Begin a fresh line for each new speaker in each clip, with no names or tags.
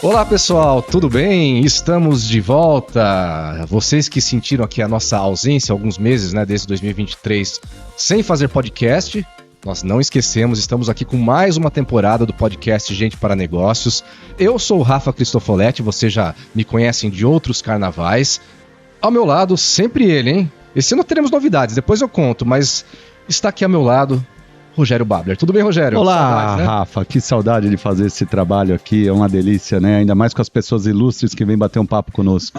Olá pessoal, tudo bem? Estamos de volta. Vocês que sentiram aqui a nossa ausência alguns meses, né, desde 2023, sem fazer podcast, nós não esquecemos, estamos aqui com mais uma temporada do podcast Gente para Negócios. Eu sou o Rafa Cristofoletti, vocês já me conhecem de outros carnavais. Ao meu lado, sempre ele, hein? Esse ano teremos novidades, depois eu conto, mas está aqui ao meu lado Rogério Babler. Tudo bem, Rogério?
Olá,
Saudades, né?
Rafa, que saudade de fazer esse trabalho aqui, é uma delícia, né? Ainda mais com as pessoas ilustres que vêm bater um papo conosco.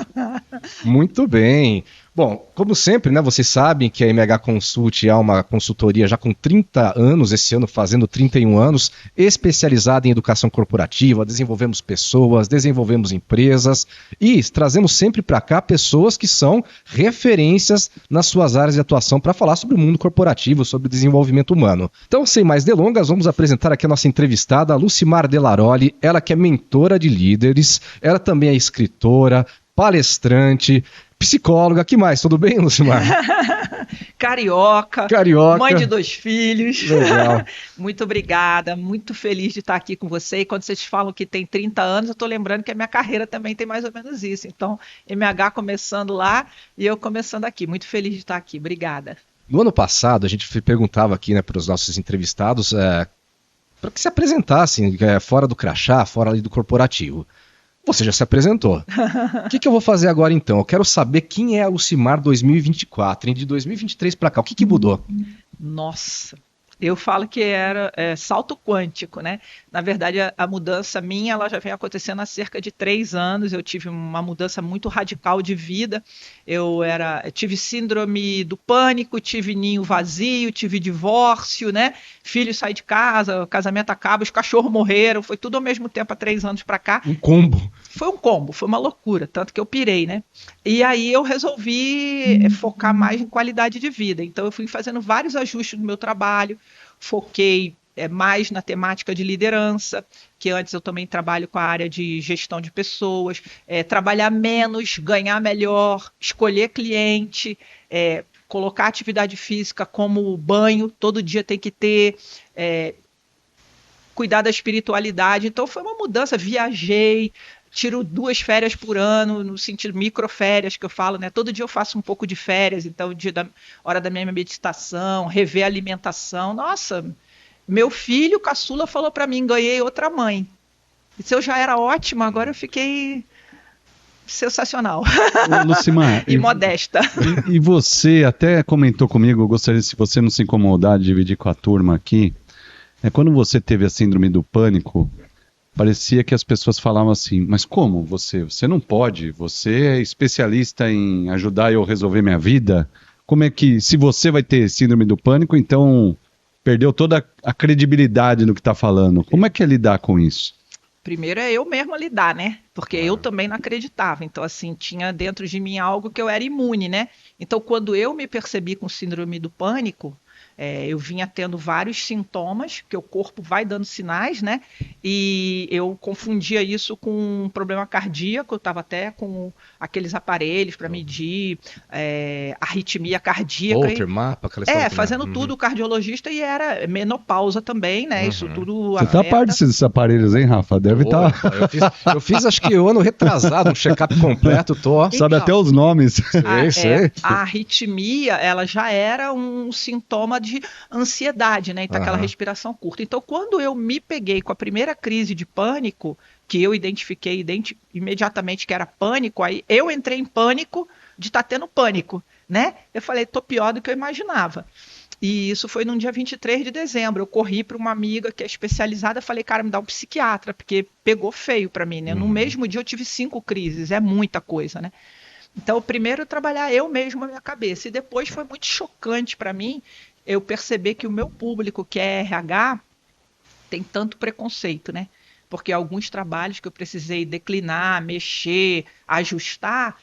Muito bem. Bom, como sempre, né, vocês sabem que a MH Consult é uma consultoria já com 30 anos, esse ano fazendo 31 anos, especializada em educação corporativa, desenvolvemos pessoas, desenvolvemos empresas e trazemos sempre para cá pessoas que são referências nas suas áreas de atuação para falar sobre o mundo corporativo, sobre o desenvolvimento humano. Então, sem mais delongas, vamos apresentar aqui a nossa entrevistada, a Lucimar Delaroli, ela que é mentora de líderes, ela também é escritora, palestrante, psicóloga, que mais? Tudo bem, Lucimar?
Carioca, mãe de 2 filhos.
Legal.
Muito obrigada, muito feliz de estar aqui com você. E quando vocês falam que tem 30 anos, eu estou lembrando que a minha carreira também tem mais ou menos isso. Então, MH começando lá e eu começando aqui. Muito feliz de estar aqui. Obrigada.
No ano passado, a gente perguntava aqui, né, para os nossos entrevistados para que se apresentassem fora do crachá, fora ali do corporativo. Você já se apresentou. O que eu vou fazer agora então? Eu quero saber quem é a Lucimar 2024, hein? De 2023 para cá. O que mudou?
Nossa, eu falo que era salto quântico, né? Na verdade, a mudança minha ela já vem acontecendo há cerca de 3 anos. Eu tive uma mudança muito radical de vida. Eu tive síndrome do pânico, tive ninho vazio, tive divórcio, né? Filho sai de casa, o casamento acaba, os cachorros morreram, foi tudo ao mesmo tempo há 3 anos para cá.
Um combo.
Foi um combo, foi uma loucura, tanto que eu pirei, né? E aí eu resolvi focar mais em qualidade de vida. Então eu fui fazendo vários ajustes no meu trabalho, foquei mais na temática de liderança, que antes eu também trabalho com a área de gestão de pessoas, trabalhar menos, ganhar melhor, escolher cliente, colocar atividade física como banho, todo dia tem que ter, cuidar da espiritualidade. Então foi uma mudança, viajei, tiro 2 férias por ano, no sentido microférias que eu falo, né? Todo dia eu faço um pouco de férias, então hora da minha meditação, rever a alimentação. Nossa, meu filho caçula falou para mim, ganhei outra mãe. E se eu já era ótima, agora eu fiquei sensacional.
Ô, Lucimar,
e modesta.
E você até comentou comigo, eu gostaria, se você não se incomodar, de dividir com a turma aqui, quando você teve a síndrome do pânico, parecia que as pessoas falavam assim, mas como você? Você não pode, você é especialista em ajudar eu a resolver minha vida? Como é que, se você vai ter síndrome do pânico, então perdeu toda a credibilidade no que está falando. Como é que é lidar com isso?
Primeiro é eu mesma lidar, né? Porque eu também não acreditava. Então, assim, tinha dentro de mim algo que eu era imune, né? Então, quando eu me percebi com síndrome do pânico, eu vinha tendo vários sintomas, que o corpo vai dando sinais, né? E eu confundia isso com um problema cardíaco, eu estava até com aqueles aparelhos para medir arritmia cardíaca.
Holter, mapa, aquela história.
Fazendo tudo, o cardiologista, e era menopausa também, né? Isso tudo
Você tá a par desses aparelhos, hein, Rafa? Deve estar.
Eu fiz acho que o ano retrasado, um check-up completo,
Sabe até os nomes.
Sei.
A arritmia, ela já era um sintoma de ansiedade, né? Então, aquela respiração curta. Então, quando eu me peguei com a primeira crise de pânico, que eu identifiquei imediatamente que era pânico, aí eu entrei em pânico de estar tendo pânico, né? Eu falei, tô pior do que eu imaginava. E isso foi no dia 23 de dezembro. Eu corri para uma amiga que é especializada, falei, cara, me dá um psiquiatra, porque pegou feio para mim, né? No mesmo dia eu tive 5 crises, é muita coisa, né? Então, primeiro trabalhar eu mesmo a minha cabeça, e depois foi muito chocante para mim eu perceber que o meu público, que é RH, tem tanto preconceito, né? Porque alguns trabalhos que eu precisei declinar, mexer, ajustar,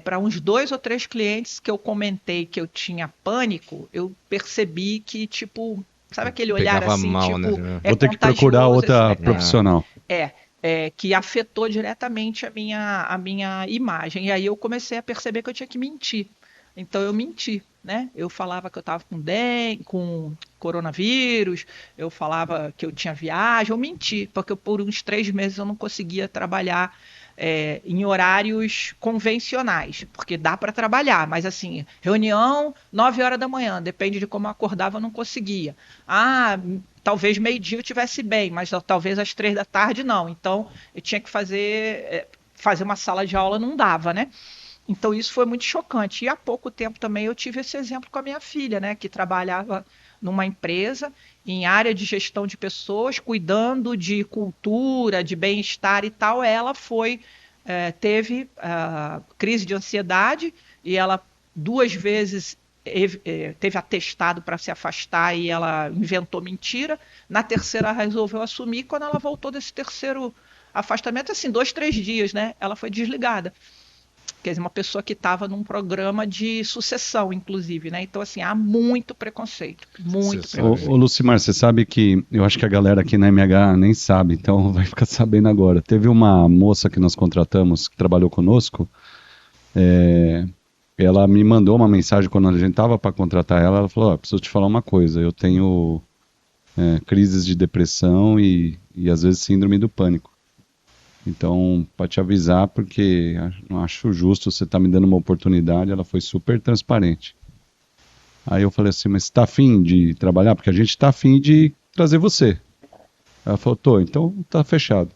para uns 2 ou 3 clientes que eu comentei que eu tinha pânico, eu percebi que, tipo, sabe aquele olhar assim,
mal,
tipo,
né?
Vou ter que procurar outra profissional.
Que afetou diretamente a minha imagem. E aí eu comecei a perceber que eu tinha que mentir. Então eu menti, né? Eu falava que eu estava com coronavírus, eu falava que eu tinha viagem, eu menti, porque por uns 3 meses eu não conseguia trabalhar em horários convencionais, porque dá para trabalhar, mas assim, reunião 9 horas da manhã, depende de como eu acordava, eu não conseguia. Talvez meio-dia eu estivesse bem, mas talvez às 3 da tarde não. Então, eu tinha que fazer uma sala de aula, não dava, né? Então, isso foi muito chocante. E há pouco tempo também eu tive esse exemplo com a minha filha, né? Que trabalhava numa empresa, em área de gestão de pessoas, cuidando de cultura, de bem-estar e tal. Ela teve crise de ansiedade e ela 2 vezes teve atestado para se afastar e ela inventou mentira. Na terceira resolveu assumir. Quando ela voltou desse terceiro afastamento, assim, 2, 3 dias, né? Ela foi desligada. Quer dizer, uma pessoa que estava num programa de sucessão, inclusive, né? Então, assim, há muito preconceito. Muito preconceito.
Ô, Lucimar, você sabe que eu acho que a galera aqui na MH nem sabe, então vai ficar sabendo agora. Teve uma moça que nós contratamos, que trabalhou conosco, ela me mandou uma mensagem quando a gente estava para contratar ela. Ela falou: preciso te falar uma coisa, eu tenho crises de depressão e às vezes síndrome do pânico. Então, para te avisar, porque não acho justo você estar me dando uma oportunidade. Ela foi super transparente. Aí eu falei assim: mas você está afim de trabalhar? Porque a gente está afim de trazer você. Ela falou: tô, então tá fechado.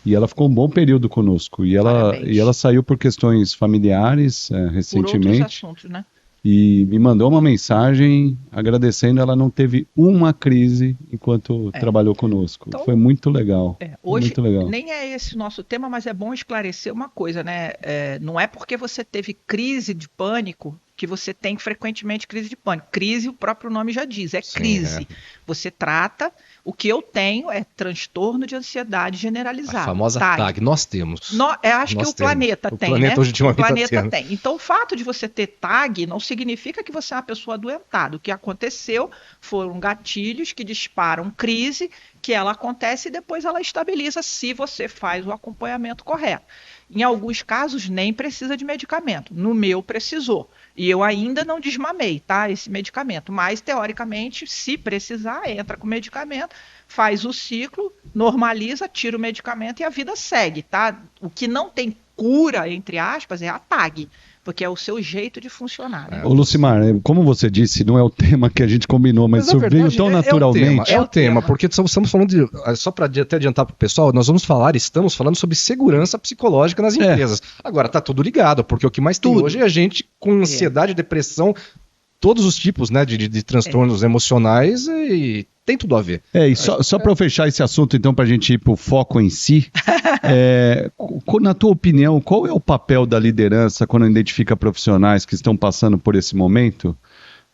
E ela ficou um bom período conosco. E ela saiu por questões familiares recentemente.
Por outros assuntos, né?
E me mandou uma mensagem agradecendo. Ela não teve uma crise enquanto trabalhou conosco. Então, foi muito legal.
Hoje
muito legal.
Nem é esse o nosso tema, mas é bom esclarecer uma coisa, né? Não é porque você teve crise de pânico que você tem frequentemente crise de pânico. Crise, o próprio nome já diz, crise. Você trata. O que eu tenho é transtorno de ansiedade generalizada.
A famosa TAG, nós temos.
Acho que o planeta tem, né?
O planeta
tem. Então, o fato de você ter TAG não significa que você é uma pessoa adoentada. O que aconteceu foram gatilhos que disparam crise, que ela acontece e depois ela estabiliza se você faz o acompanhamento correto. Em alguns casos, nem precisa de medicamento. No meu, precisou. E eu ainda não desmamei, tá? Esse medicamento. Mas, teoricamente, se precisar, entra com medicamento, faz o ciclo, normaliza, tira o medicamento e a vida segue, tá? O que não tem cura, entre aspas, é a TAG, porque é o seu jeito de funcionar. Né?
Ô, Lucimar, como você disse, não é o tema que a gente combinou, mas isso veio tão naturalmente.
É o tema, porque estamos falando de... Só para até adiantar para o pessoal, nós estamos falando sobre segurança psicológica nas empresas. Agora, tá tudo ligado, porque o que mais tem hoje é a gente com ansiedade, depressão, todos os tipos, né, de transtornos emocionais, e tem tudo a ver.
E só para fechar esse assunto, então, para a gente ir para o foco em si, na tua opinião, qual é o papel da liderança quando identifica profissionais que estão passando por esse momento?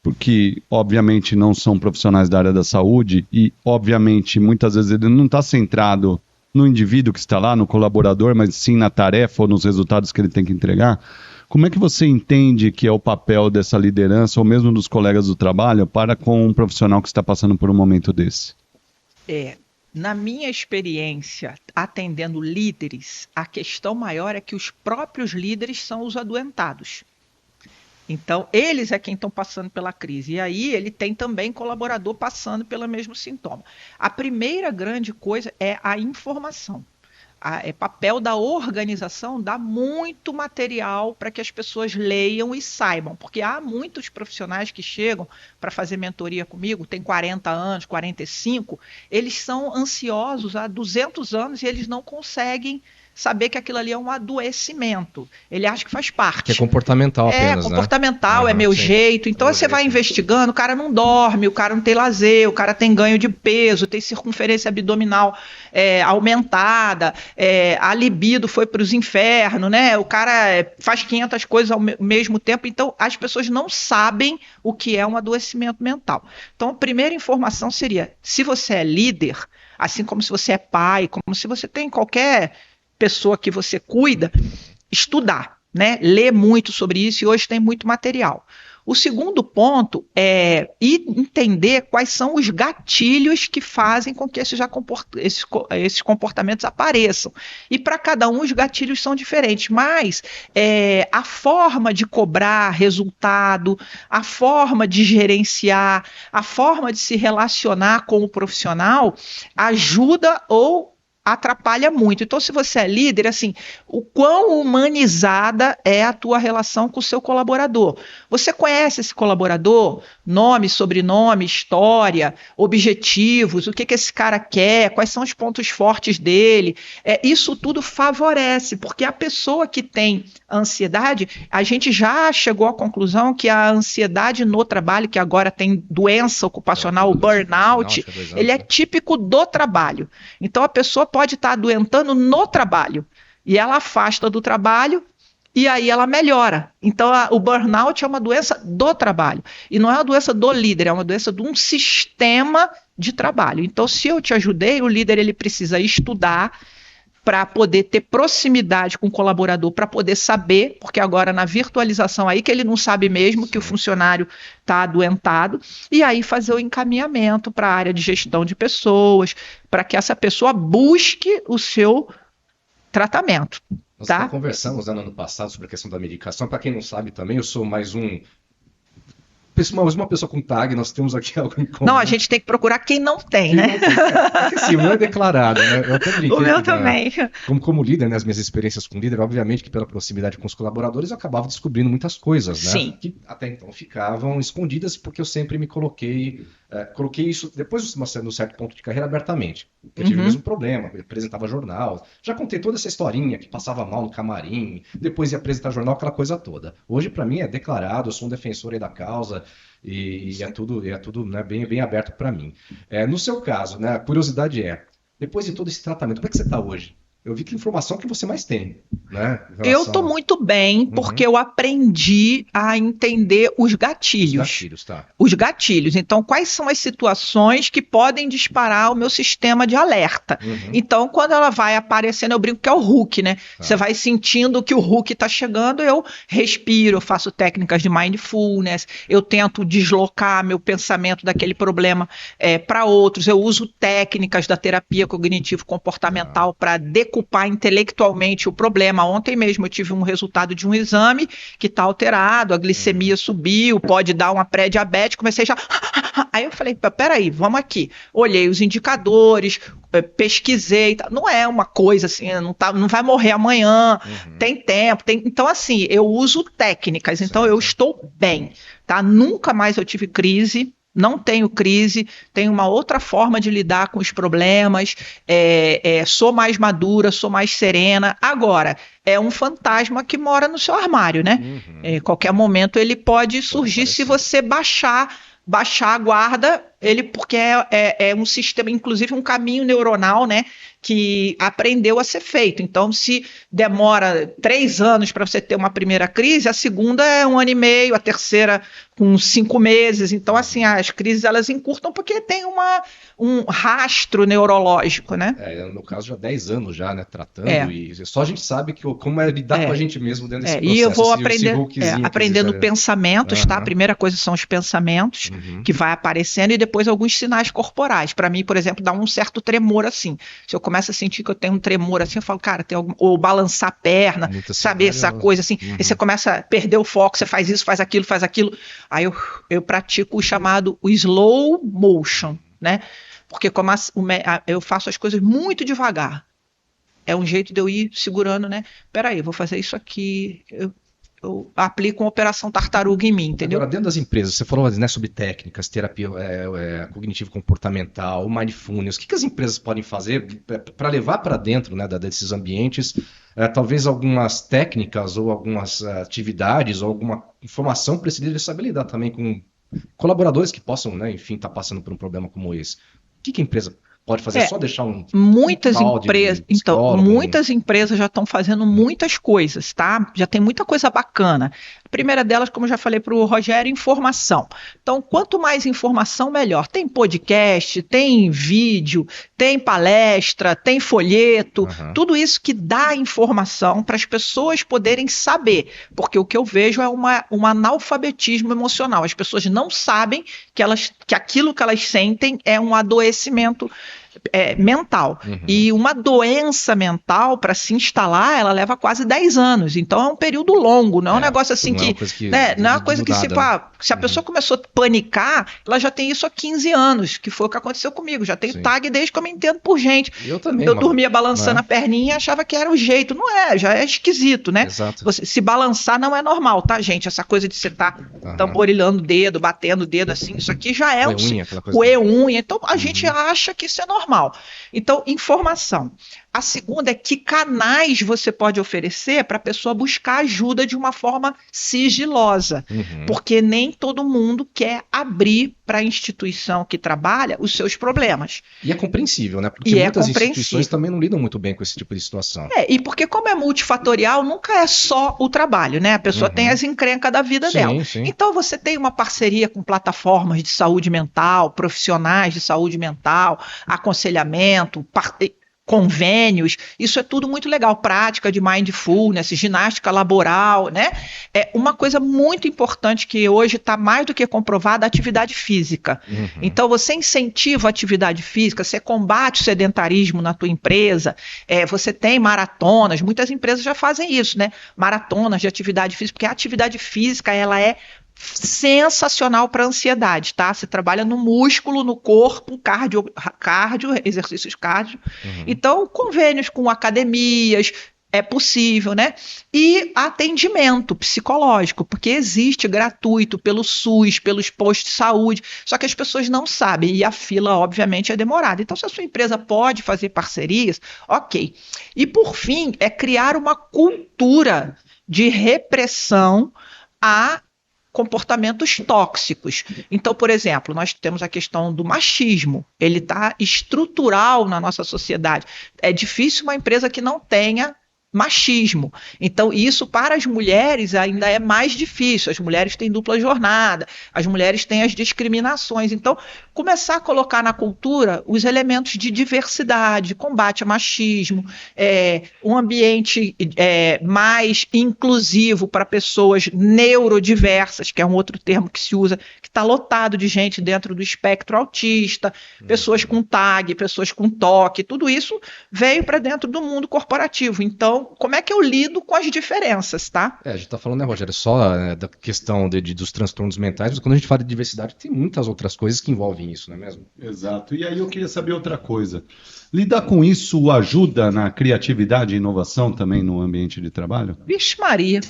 Porque, obviamente, não são profissionais da área da saúde e, obviamente, muitas vezes ele não está centrado no indivíduo que está lá, no colaborador, mas sim na tarefa ou nos resultados que ele tem que entregar. Como é que você entende que é o papel dessa liderança ou mesmo dos colegas do trabalho para com um profissional que está passando por um momento desse?
Na minha experiência, atendendo líderes, a questão maior é que os próprios líderes são os adoentados. Então, eles é quem estão passando pela crise. E aí, ele tem também colaborador passando pelo mesmo sintoma. A primeira grande coisa é a informação. É papel da organização dar muito material para que as pessoas leiam e saibam, porque há muitos profissionais que chegam para fazer mentoria comigo, tem 40 anos, 45, eles são ansiosos há 200 anos e eles não conseguem saber que aquilo ali é um adoecimento. Ele acha que faz parte.
Que é comportamental apenas,
né? É comportamental, é meu jeito. Então você vai investigando, o cara não dorme, o cara não tem lazer, o cara tem ganho de peso, tem circunferência abdominal aumentada, a libido foi para os infernos, né? O cara faz 500 coisas ao mesmo tempo. Então as pessoas não sabem o que é um adoecimento mental. Então a primeira informação seria, se você é líder, assim como se você é pai, como se você tem qualquer pessoa que você cuida, estudar, né? Ler muito sobre isso e hoje tem muito material. O segundo ponto é entender quais são os gatilhos que fazem com que esses comportamentos apareçam. E para cada um os gatilhos são diferentes, mas a forma de cobrar resultado, a forma de gerenciar, a forma de se relacionar com o profissional ajuda ou atrapalha muito. Então, se você é líder, assim, o quão humanizada é a tua relação com o seu colaborador. Você conhece esse colaborador? Nome, sobrenome, história, objetivos, o que esse cara quer, quais são os pontos fortes dele. Isso tudo favorece, porque a pessoa que tem ansiedade, a gente já chegou à conclusão que a ansiedade no trabalho, que agora tem doença ocupacional, o burnout, ele é típico do trabalho. Então, a pessoa pode estar adoentando no trabalho, e ela afasta do trabalho, e aí ela melhora. Então, o burnout é uma doença do trabalho, e não é uma doença do líder, é uma doença de um sistema de trabalho. Então, se eu te ajudei, o líder ele precisa estudar para poder ter proximidade com o colaborador, para poder saber, porque agora na virtualização aí que ele não sabe mesmo que o funcionário está adoentado, e aí fazer o encaminhamento para a área de gestão de pessoas, para que essa pessoa busque o seu tratamento.
Nós
tá?
Conversamos no ano passado sobre a questão da medicação. Para quem não sabe também, eu sou mais uma pessoa com TAG, nós temos aqui algo em comum.
Não, a gente tem que procurar quem não tem, né?
Porque assim, o meu é declarado, né? Eu até brinquei.
O meu também.
Como líder, né? As minhas experiências com líder, obviamente que pela proximidade com os colaboradores eu acabava descobrindo muitas coisas, né?
Sim.
Que até então ficavam escondidas, porque eu sempre me coloquei isso, depois de um certo ponto de carreira, abertamente. Eu tive o mesmo problema, eu apresentava jornal, já contei toda essa historinha, que passava mal no camarim, depois ia apresentar jornal, aquela coisa toda. Hoje, para mim, é declarado, eu sou um defensor aí da causa, e é tudo né, bem aberto para mim. No seu caso, né, a curiosidade depois de todo esse tratamento, como é que você está hoje? Eu vi que informação que você mais tem, né?
Eu estou muito bem, porque eu aprendi a entender os gatilhos.
Os gatilhos, tá.
Os gatilhos. Então, quais são as situações que podem disparar o meu sistema de alerta? Então, quando ela vai aparecendo, eu brinco que é o Hulk, né? Você vai sentindo que o Hulk está chegando, eu respiro, eu faço técnicas de mindfulness, eu tento deslocar meu pensamento daquele problema para outros, eu uso técnicas da terapia cognitivo-comportamental para decupar intelectualmente o problema. Ontem mesmo eu tive um resultado de um exame que está alterado, a glicemia subiu, pode dar uma pré-diabetes, comecei já... Aí eu falei, peraí, vamos aqui. Olhei os indicadores, pesquisei, não é uma coisa assim, não vai morrer amanhã, tem tempo, então assim, eu uso técnicas, então eu estou bem, tá? Nunca mais eu tive crise, não tenho crise, tenho uma outra forma de lidar com os problemas, sou mais madura, sou mais serena. Agora, é um fantasma que mora no seu armário, né? Qualquer momento ele pode surgir se você baixar a guarda, porque é um sistema, inclusive um caminho neuronal, né, que aprendeu a ser feito. Então, se demora 3 anos para você ter uma primeira crise, a segunda é 1 ano e meio, a terceira com 5 meses. Então, assim, as crises elas encurtam porque tem um rastro neurológico, né?
No meu caso, já 10 anos já, né, tratando, e só a gente sabe como é lidar com a gente mesmo dentro desse processo.
E eu vou aprendendo pensamentos, tá? A primeira coisa são os pensamentos, que vai aparecendo, e depois alguns sinais corporais. Para mim, por exemplo, dá um certo tremor assim. Se eu começo a sentir que eu tenho um tremor assim, eu falo, cara, ou balançar a perna, sabe, essa coisa assim. Aí você começa a perder o foco, você faz isso, faz aquilo. Aí eu pratico o chamado slow motion, né? Porque eu faço as coisas muito devagar. É um jeito de eu ir segurando, né? Peraí, eu vou fazer isso aqui. Eu aplico uma operação tartaruga em mim, entendeu?
Agora, dentro das empresas, você falou, né, sobre técnicas, terapia cognitivo-comportamental, mindfulness. O que as empresas podem fazer para levar para dentro, né, desses ambientes, talvez algumas técnicas ou algumas atividades ou alguma informação para esse líder saber lidar também com colaboradores que possam, né, enfim, estar passando por um problema como esse? O que a empresa pode fazer? Só deixar
muitas empresas já estão fazendo muitas coisas, tá? Já tem muita coisa bacana. Primeira delas, como eu já falei para o Rogério, informação. Então, quanto mais informação, melhor. Tem podcast, tem vídeo, tem palestra, tem folheto, tudo isso que dá informação para as pessoas poderem saber. Porque o que eu vejo é um analfabetismo emocional. As pessoas não sabem que aquilo que elas sentem é um adoecimento mental. E uma doença mental, para se instalar, ela leva quase 10 anos. Então é um período longo, não é um negócio assim não é uma coisa que se a pessoa começou a panicar, ela já tem isso há 15 anos, que foi o que aconteceu comigo. Já tenho TAG desde que eu me entendo por gente.
Eu também.
Eu dormia balançando a perninha e achava que era o jeito. Não é, já é esquisito, né?
Exato.
Você, se balançar não é normal, tá, gente? Essa coisa de você estar tamborilando o dedo, batendo o dedo assim, isso aqui já é unha. Então a gente acha que isso é normal. Então, informação. A segunda é que canais você pode oferecer para a pessoa buscar ajuda de uma forma sigilosa. Porque nem todo mundo quer abrir para a instituição que trabalha os seus problemas.
E é compreensível, né? Porque muitas instituições também não lidam muito bem com esse tipo de situação.
E porque como é multifatorial, nunca é só o trabalho, né? A pessoa tem as encrencas da vida dela.
Sim.
Então você tem uma parceria com plataformas de saúde mental, profissionais de saúde mental, aconselhamento, convênios, isso é tudo muito legal, prática de mindfulness, ginástica laboral, né? É uma coisa muito importante que hoje está mais do que comprovada, a atividade física. Então você incentiva a atividade física, você combate o sedentarismo na tua empresa, você tem maratonas, muitas empresas já fazem isso, né? Maratonas de atividade física, porque a atividade física, ela é sensacional para ansiedade, tá? Você trabalha no músculo, no corpo, cardio, exercícios cardio. Então, convênios com academias, é possível, né? E atendimento psicológico, porque existe gratuito pelo SUS, pelos postos de saúde, só que as pessoas não sabem, e a fila, obviamente, é demorada. Então, se a sua empresa pode fazer parcerias, ok. E, por fim, é criar uma cultura de repressão a comportamentos tóxicos. Então, por exemplo, nós temos a questão do machismo. Ele está estrutural na nossa sociedade. É difícil uma empresa que não tenha machismo. Então, isso para as mulheres ainda é mais difícil. As mulheres têm dupla jornada, as mulheres têm as discriminações. Então, começar a colocar na cultura os elementos de diversidade, combate ao machismo, um ambiente mais inclusivo para pessoas neurodiversas, que é um outro termo que se usa, que está lotado de gente dentro do espectro autista, pessoas com TAG, pessoas com TOC, tudo isso veio para dentro do mundo corporativo. Então, como é que eu lido com as diferenças, tá?
A gente tá falando, né, Rogério, só da questão dos transtornos mentais, mas quando a gente fala de diversidade, tem muitas outras coisas que envolvem isso, não é mesmo?
Exato. E aí eu queria saber outra coisa. Lidar com isso ajuda na criatividade e inovação também no ambiente de trabalho?
Vixe Maria,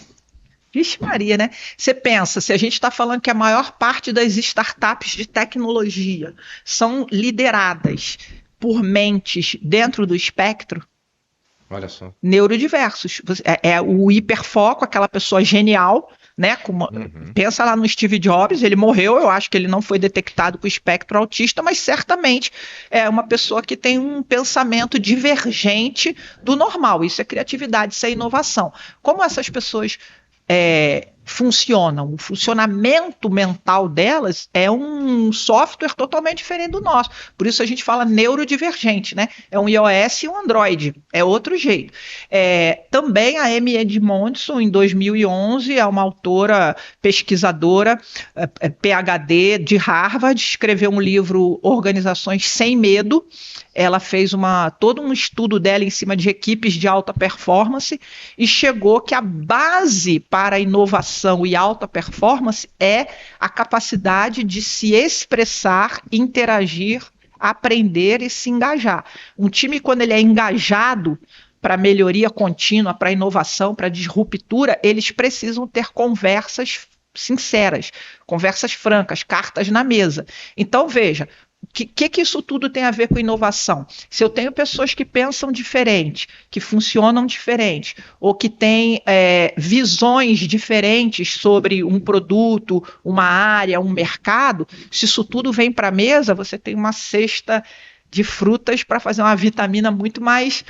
né? Você pensa, se a gente está falando que a maior parte das startups de tecnologia são lideradas por mentes dentro do espectro,
olha só.
Neurodiversos. É o hiperfoco, aquela pessoa genial, né? Pensa lá no Steve Jobs, ele morreu, eu acho que ele não foi detectado com espectro autista, mas certamente é uma pessoa que tem um pensamento divergente do normal. Isso é criatividade, isso é inovação. Como essas pessoas funcionam, o funcionamento mental delas é um software totalmente diferente do nosso, por isso a gente fala neurodivergente, né? É um iOS e um Android, é outro jeito. Também a Amy Edmondson, em 2011, é uma autora, pesquisadora, PhD de Harvard, escreveu um livro Organizações Sem Medo. Ela fez todo um estudo dela em cima de equipes de alta performance e chegou que a base para a inovação e alta performance é a capacidade de se expressar, interagir, aprender e se engajar. Um time, quando ele é engajado para melhoria contínua, para inovação, para disruptura, eles precisam ter conversas sinceras, conversas francas, cartas na mesa. Então, veja, o que isso tudo tem a ver com inovação? Se eu tenho pessoas que pensam diferente, que funcionam diferente, ou que têm visões diferentes sobre um produto, uma área, um mercado, se isso tudo vem para a mesa, você tem uma cesta de frutas para fazer uma vitamina muito mais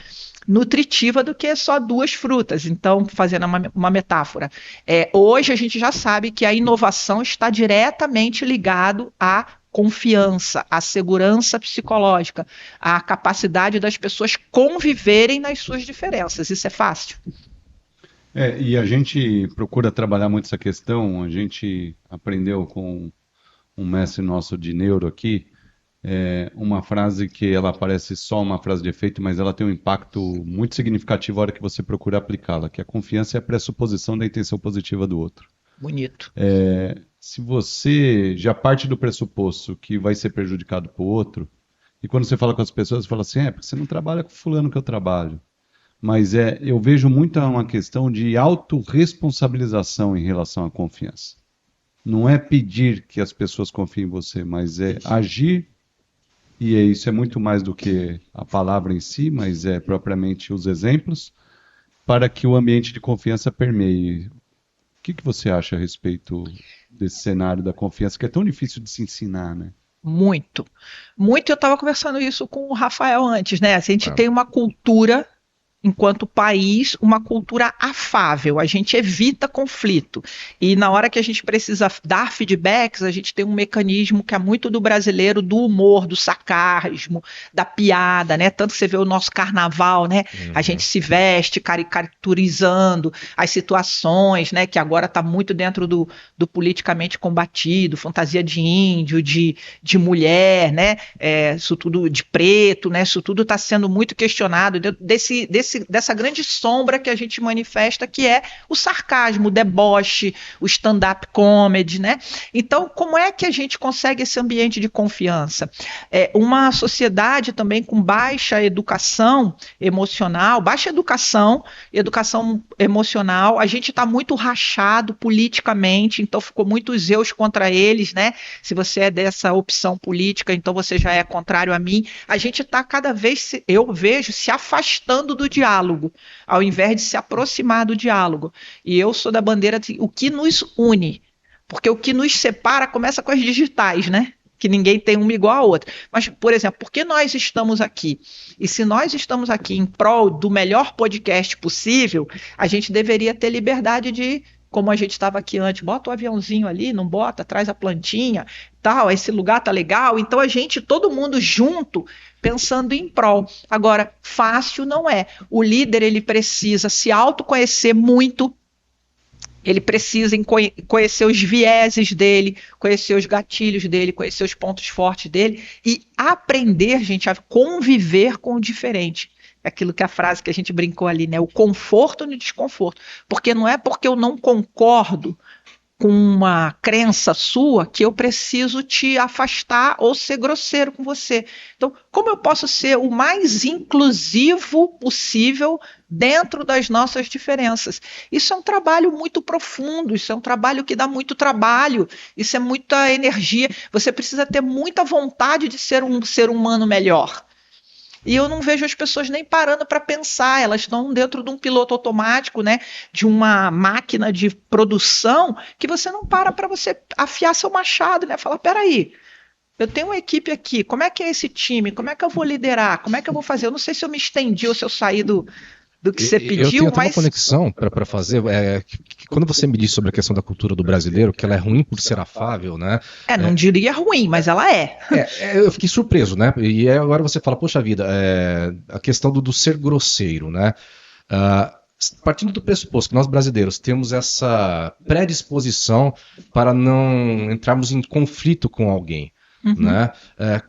nutritiva do que só 2 frutas. Então, fazendo uma metáfora, hoje a gente já sabe que a inovação está diretamente ligado à confiança, à segurança psicológica, à capacidade das pessoas conviverem nas suas diferenças. Isso é fácil?
E a gente procura trabalhar muito essa questão. A gente aprendeu com um mestre nosso de neuro aqui, uma frase que ela parece só uma frase de efeito, mas ela tem um impacto muito significativo na hora que você procura aplicá-la, que a confiança é a pressuposição da intenção positiva do outro.
Bonito.
Se você já parte do pressuposto que vai ser prejudicado por outro, e quando você fala com as pessoas, você fala assim, porque você não trabalha com fulano que eu trabalho. Mas eu vejo muito uma questão de autorresponsabilização em relação à confiança. Não é pedir que as pessoas confiem em você, mas é agir, e isso é muito mais do que a palavra em si, mas é propriamente os exemplos, para que o ambiente de confiança permeie. O que você acha a respeito desse cenário da confiança, que é tão difícil de se ensinar, né?
Muito. Muito, eu estava conversando isso com o Rafael antes, né? A gente tem uma cultura, enquanto país, uma cultura afável, a gente evita conflito, e na hora que a gente precisa dar feedbacks, a gente tem um mecanismo que é muito do brasileiro, do humor, do sarcasmo, da piada, né? Tanto que você vê o nosso carnaval, né? A gente se veste caricaturizando as situações, né? Que agora está muito dentro do politicamente combatido, fantasia de índio, de mulher, né? Isso tudo de preto, né? Isso tudo está sendo muito questionado dessa grande sombra que a gente manifesta, que é o sarcasmo, o deboche, o stand-up comedy, né? Então, como é que a gente consegue esse ambiente de confiança? Uma sociedade também com baixa educação emocional, educação emocional, a gente está muito rachado politicamente, então ficou muitos eus contra eles, né? Se você é dessa opção política, então você já é contrário a mim. A gente está cada vez, eu vejo, se afastando do diálogo, ao invés de se aproximar do diálogo. E eu sou da bandeira de o que nos une, porque o que nos separa começa com as digitais, né? Que ninguém tem uma igual a outra. Mas, por exemplo, por que nós estamos aqui? E se nós estamos aqui em prol do melhor podcast possível, a gente deveria ter liberdade de, como a gente estava aqui antes, bota o aviãozinho ali, não bota, traz a plantinha, tal, esse lugar tá legal. Então todo mundo junto, pensando em prol. Agora, fácil não é. O líder, ele precisa se autoconhecer muito, ele precisa conhecer os vieses dele, conhecer os gatilhos dele, conhecer os pontos fortes dele e aprender, gente, a conviver com o diferente. Aquilo que a frase que a gente brincou ali, né? O conforto no desconforto. Porque não é porque eu não concordo com uma crença sua que eu preciso te afastar ou ser grosseiro com você. Então, como eu posso ser o mais inclusivo possível dentro das nossas diferenças? Isso é um trabalho muito profundo, isso é um trabalho que dá muito trabalho, isso é muita energia. Você precisa ter muita vontade de ser um ser humano melhor. E eu não vejo as pessoas nem parando para pensar, elas estão dentro de um piloto automático, né, de uma máquina de produção, que você não para você afiar seu machado, né, falar, peraí, eu tenho uma equipe aqui, como é que é esse time, como é que eu vou liderar, como é que eu vou fazer, eu não sei se eu me estendi ou se eu saí do que você pediu,
eu tenho até uma conexão para fazer, que quando você me disse sobre a questão da cultura do brasileiro, que ela é ruim por ser afável, né?
Não diria ruim, mas ela é.
Eu fiquei surpreso, né? E agora você fala, poxa vida, a questão do ser grosseiro, né? Partindo do pressuposto que nós brasileiros temos essa predisposição para não entrarmos em conflito com alguém. Né?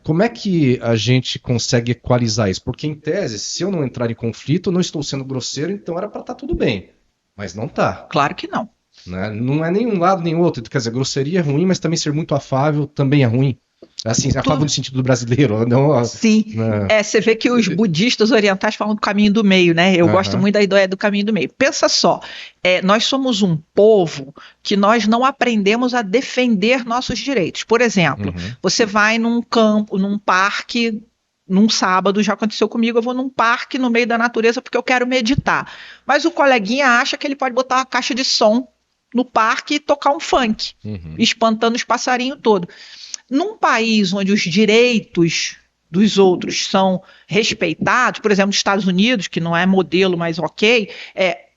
Como é que a gente consegue equalizar isso? Porque, em tese, se eu não entrar em conflito, eu não estou sendo grosseiro, então era para estar tudo bem. Mas não tá.
Claro que não.
Né? Não é nem um lado nem outro. Quer dizer, grosseria é ruim, mas também ser muito afável também é ruim. Assim, afável no sentido do brasileiro. Não,
sim. Né? Você vê que os budistas orientais falam do caminho do meio, né? Eu gosto muito da ideia do caminho do meio. Pensa só, nós somos um povo que nós não aprendemos a defender nossos direitos. Por exemplo, você vai num campo, num parque, num sábado, já aconteceu comigo, eu vou num parque no meio da natureza porque eu quero meditar. Mas o coleguinha acha que ele pode botar uma caixa de som no parque e tocar um funk, espantando os passarinhos todos. Num país onde os direitos dos outros são respeitados, por exemplo, nos Estados Unidos, que não é modelo, mas ok,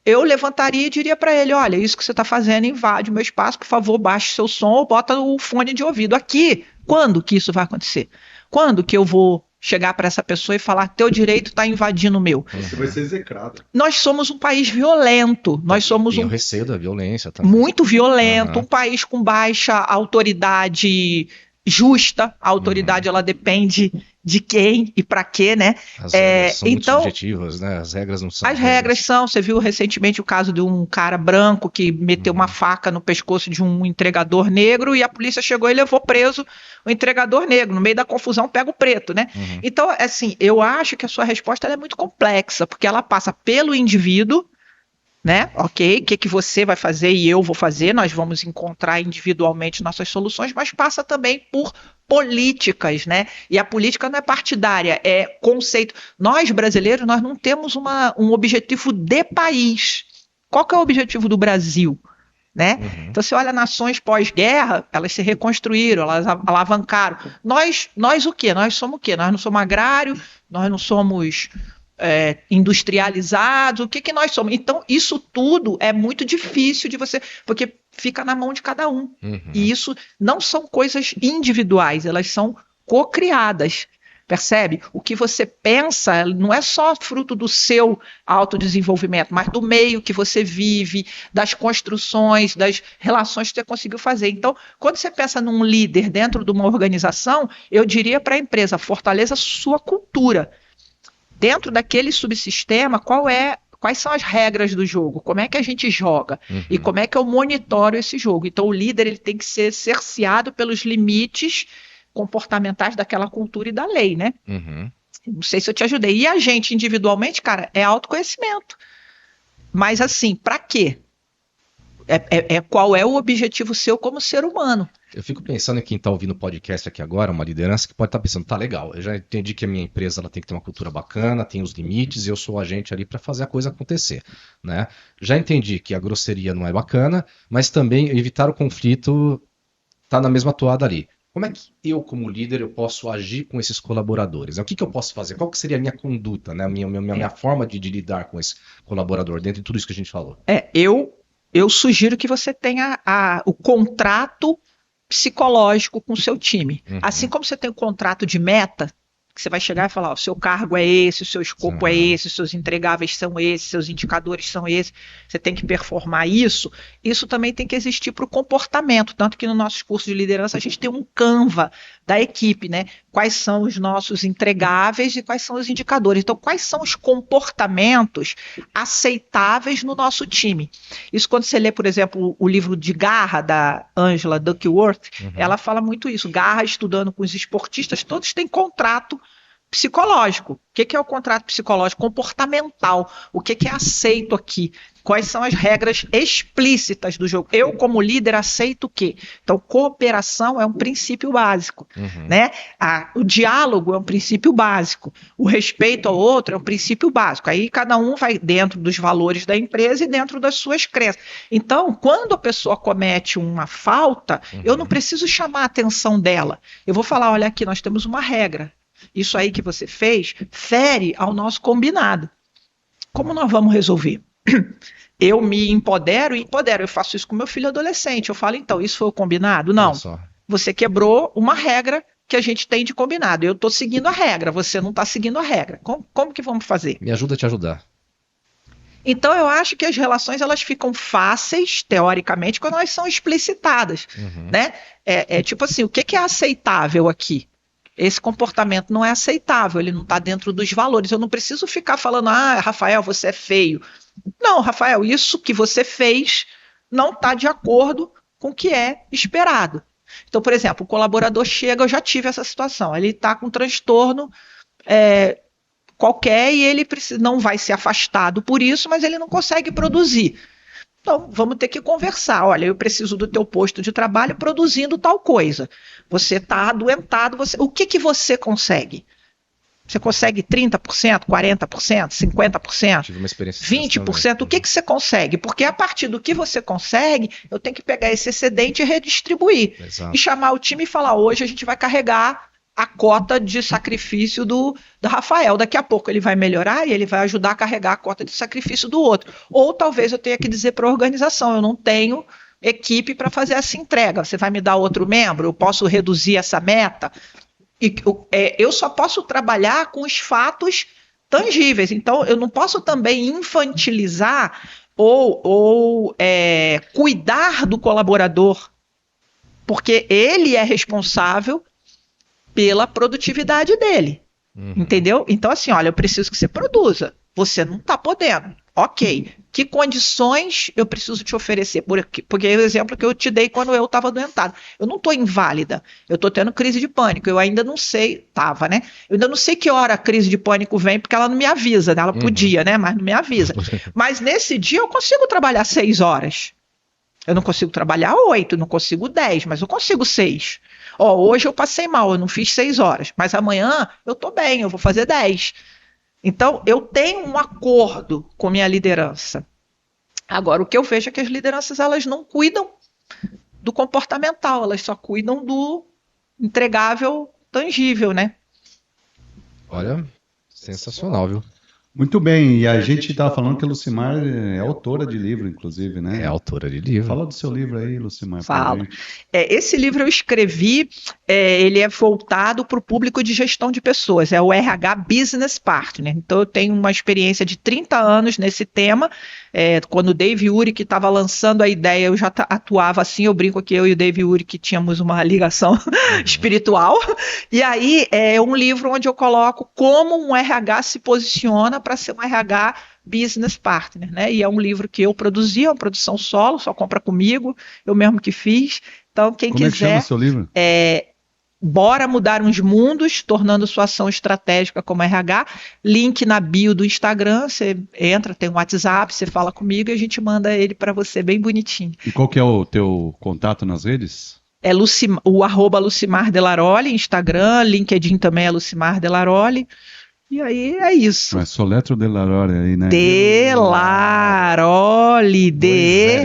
eu levantaria e diria para ele, olha, isso que você está fazendo invade o meu espaço, por favor, baixe seu som ou bota o fone de ouvido. Aqui, quando que isso vai acontecer? Quando que eu vou chegar para essa pessoa e falar, teu direito está invadindo o meu?
Você vai ser execrado.
Nós somos um país violento, nós somos
Tem o receio da violência também.
Muito violento, um país com baixa autoridade justa, a autoridade ela depende de quem e para quê, né?
As regras são muito subjetivas, né? As regras não são.
As regras são, você viu recentemente o caso de um cara branco que meteu uma faca no pescoço de um entregador negro e a polícia chegou e levou preso o entregador negro. No meio da confusão pega o preto, né? Então, assim, eu acho que a sua resposta ela é muito complexa, porque ela passa pelo indivíduo, né? Ok, o que você vai fazer e eu vou fazer, nós vamos encontrar individualmente nossas soluções, mas passa também por políticas, né? E a política não é partidária, é conceito. Nós, brasileiros, nós não temos um objetivo de país. Qual que é o objetivo do Brasil? Né? Então, você olha nações pós-guerra, elas se reconstruíram, elas alavancaram. Nós o quê? Nós somos o quê? Nós não somos agrário, nós não somos industrializados, o que nós somos? Então, isso tudo é muito difícil de você, porque fica na mão de cada um. E isso não são coisas individuais, elas são co-criadas. Percebe? O que você pensa não é só fruto do seu autodesenvolvimento, mas do meio que você vive, das construções, das relações que você conseguiu fazer. Então, quando você pensa num líder dentro de uma organização, eu diria para a empresa, fortaleça sua cultura. Dentro daquele subsistema, quais são as regras do jogo? Como é que a gente joga? E como é que eu monitoro esse jogo? Então, o líder ele tem que ser cerceado pelos limites comportamentais daquela cultura e da lei, né? Não sei se eu te ajudei. E a gente, individualmente, cara, é autoconhecimento. Mas, assim, para quê? Qual é o objetivo seu como ser humano?
Eu fico pensando em quem está ouvindo o podcast aqui agora, uma liderança que pode estar pensando, tá legal, eu já entendi que a minha empresa ela tem que ter uma cultura bacana, tem os limites, e eu sou o agente ali para fazer a coisa acontecer, né? Já entendi que a grosseria não é bacana, mas também evitar o conflito tá na mesma toada ali. Como é que eu, como líder, eu posso agir com esses colaboradores? O que eu posso fazer? Qual que seria a minha conduta, né? Minha forma de lidar com esse colaborador dentro de tudo isso que a gente falou?
Eu sugiro que você tenha o contrato psicológico com o seu time. Assim como você tem o contrato de meta, que você vai chegar e falar, o seu cargo é esse, o seu escopo é esse, os seus entregáveis são esses, seus indicadores são esses, você tem que performar isso. Isso também tem que existir para o comportamento, tanto que no nosso curso de liderança a gente tem um Canva da equipe, né? Quais são os nossos entregáveis e quais são os indicadores. Então, quais são os comportamentos aceitáveis no nosso time? Isso quando você lê, por exemplo, o livro de Garra, da Angela Duckworth, ela fala muito isso. Garra, estudando com os esportistas, todos têm contrato psicológico. O que é o contrato psicológico? Comportamental. O que é aceito aqui? Quais são as regras explícitas do jogo? Eu, como líder, aceito o quê? Então, cooperação é um princípio básico, né? O diálogo é um princípio básico. O respeito ao outro é um princípio básico. Aí, cada um vai dentro dos valores da empresa e dentro das suas crenças. Então, quando a pessoa comete uma falta, eu não preciso chamar a atenção dela. Eu vou falar, olha aqui, nós temos uma regra. Isso aí que você fez fere ao nosso combinado. Como nós vamos resolver? Eu me empodero, eu faço isso com meu filho adolescente. Eu falo, então, isso foi o combinado? Não. Você quebrou uma regra que a gente tem de combinado. Eu estou seguindo a regra, você não está seguindo a regra. Como que vamos fazer?
Me ajuda a te ajudar.
Então, eu acho que as relações elas ficam fáceis, teoricamente, quando elas são explicitadas. Né? Tipo assim, o que é aceitável aqui? Esse comportamento não é aceitável, ele não está dentro dos valores. Eu não preciso ficar falando, Rafael, você é feio. Não, Rafael, isso que você fez não está de acordo com o que é esperado. Então, por exemplo, o colaborador chega, eu já tive essa situação, ele está com um transtorno qualquer e ele não vai ser afastado por isso, mas ele não consegue produzir. Então, vamos ter que conversar. Olha, eu preciso do teu posto de trabalho produzindo tal coisa. Você está adoentado. O que você consegue? Você consegue 30%, 40%, 50%,
Tive uma experiência
20%? O que você consegue? Porque a partir do que você consegue, eu tenho que pegar esse excedente e redistribuir.
Exato.
E chamar o time e falar, hoje a gente vai carregar a cota de sacrifício do Rafael. Daqui a pouco ele vai melhorar e ele vai ajudar a carregar a cota de sacrifício do outro. Ou talvez eu tenha que dizer para a organização, eu não tenho equipe para fazer essa entrega. Você vai me dar outro membro? Eu posso reduzir essa meta? E eu só posso trabalhar com os fatos tangíveis. Então, eu não posso também infantilizar ou cuidar do colaborador, porque ele é responsável pela produtividade dele, entendeu? Então, assim, olha, eu preciso que você produza, você não está podendo, ok, que condições eu preciso te oferecer? Porque é o exemplo que eu te dei quando eu estava doentada, eu não estou inválida, eu estou tendo crise de pânico, eu ainda não sei, eu ainda não sei que hora a crise de pânico vem, porque ela não me avisa, né? Ela podia, né? Mas não me avisa, mas nesse dia eu consigo trabalhar 6 horas, eu não consigo trabalhar 8, não consigo 10, mas eu consigo 6. Hoje eu passei mal, eu não fiz 6 horas, mas amanhã eu estou bem, eu vou fazer 10. Então, eu tenho um acordo com minha liderança. Agora, o que eu vejo é que as lideranças elas não cuidam do comportamental, elas só cuidam do entregável tangível, né?
Olha, sensacional, viu?
Muito bem, e a gente estava falando que a Lucimar é autora de livro, inclusive, né?
É autora de livro.
Fala do seu livro aí, Lucimar.
Fala. Esse livro eu escrevi, ele é voltado para o público de gestão de pessoas, é o RH Business Partner. Então eu tenho uma experiência de 30 anos nesse tema. Quando o Dave Urich estava lançando a ideia, eu já atuava assim, eu brinco que eu e o Dave Urich tínhamos uma ligação espiritual. E aí é um livro onde eu coloco como um RH se posiciona para ser um RH Business Partner, né? E é um livro que eu produzi, é uma produção solo, só compra comigo, eu mesmo que fiz. Então, quem
Como
quiser...
é que chama o seu livro?
Bora Mudar uns Mundos, tornando sua ação estratégica como RH. Link na bio do Instagram, você entra, tem um WhatsApp, você fala comigo e a gente manda ele para você bem bonitinho.
E qual que é o teu contato nas redes?
É o @Lucimar Delaroli, Instagram, LinkedIn também é Lucimar Delaroli. E aí é isso.
Mas soletro Delaroli aí, né?
Delaroli,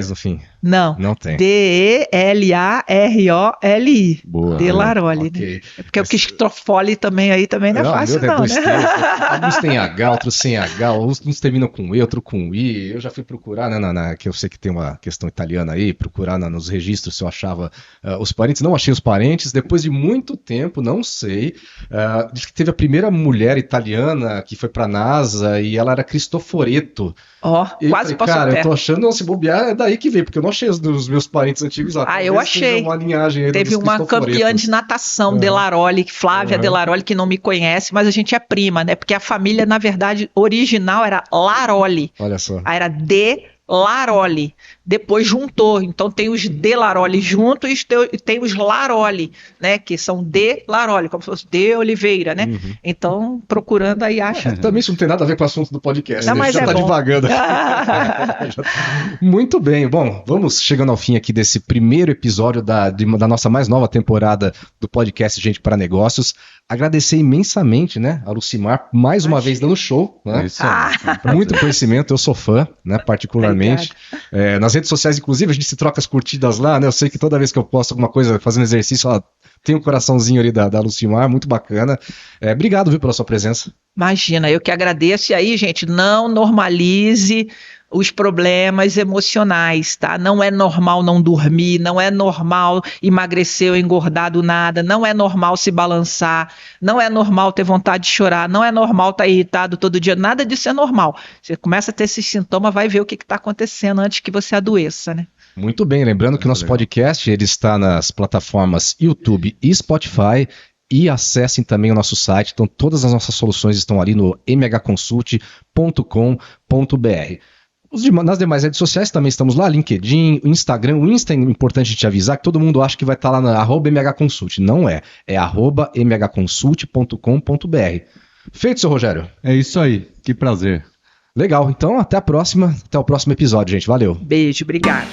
no fim.
Não
tem.
Delaroli.
Boa.
Delaroli,
Okay.
né? É porque eu quis trofole também não é fácil não, né?
Alguns tem H, outros sem H, uns terminam com E, outro com I. Eu já fui procurar, né, que eu sei que tem uma questão italiana aí, procurar nos registros se eu achava os parentes. Não achei os parentes. Depois de muito tempo, não sei. Diz que teve a primeira mulher italiana que foi pra NASA e ela era Cristoforetto.
Quase passou
cara,
perto.
eu tô achando, se bobear, é daí que veio, porque eu não achei os meus parentes antigos lá.
Eu achei.
Uma linhagem aí.
Teve uma campeã de natação, Delaroli, Flávia Delaroli, que não me conhece, mas a gente é prima, né? Porque a família, na verdade, original era Laroli.
Olha só.
Aí era Laroli, depois juntou, então tem os Delaroli junto e tem os Laroli, né, que são Delaroli, como se fosse de Oliveira, né, então procurando aí acha.
Também isso não tem nada a ver com o assunto do podcast,
não,
né?
mas
Já tá
bom.
divagando. Muito bem, bom, vamos chegando ao fim aqui desse primeiro episódio da nossa mais nova temporada do podcast Gente para Negócios. Agradecer imensamente, né, a Lucimar, mais uma vez dando show, né?
Isso aí.
Muito conhecimento, eu sou fã, né, particularmente. Nas redes sociais, inclusive, a gente se troca as curtidas lá, né? Eu sei que toda vez que eu posto alguma coisa fazendo exercício, tem um coraçãozinho ali da Lucimar, muito bacana. Obrigado, viu, pela sua presença.
Imagina, eu que agradeço. E aí, gente, não normalize os problemas emocionais, tá? Não é normal não dormir, não é normal emagrecer ou engordar do nada, não é normal se balançar, não é normal ter vontade de chorar, não é normal estar irritado todo dia, nada disso é normal. Você começa a ter esses sintomas, vai ver o que está acontecendo antes que você adoeça, né?
Muito bem, lembrando que o nosso podcast ele está nas plataformas YouTube e Spotify. E acessem também o nosso site, então todas as nossas soluções estão ali no mhconsult.com.br. Nas demais redes sociais também estamos lá, LinkedIn, Instagram. O Insta é importante te avisar que todo mundo acha que vai estar lá na @mhconsult. Não é @mhconsult.com.br. Feito, seu Rogério?
É isso aí, que prazer.
Legal, então até a próxima, até o próximo episódio, gente. Valeu.
Beijo, obrigada.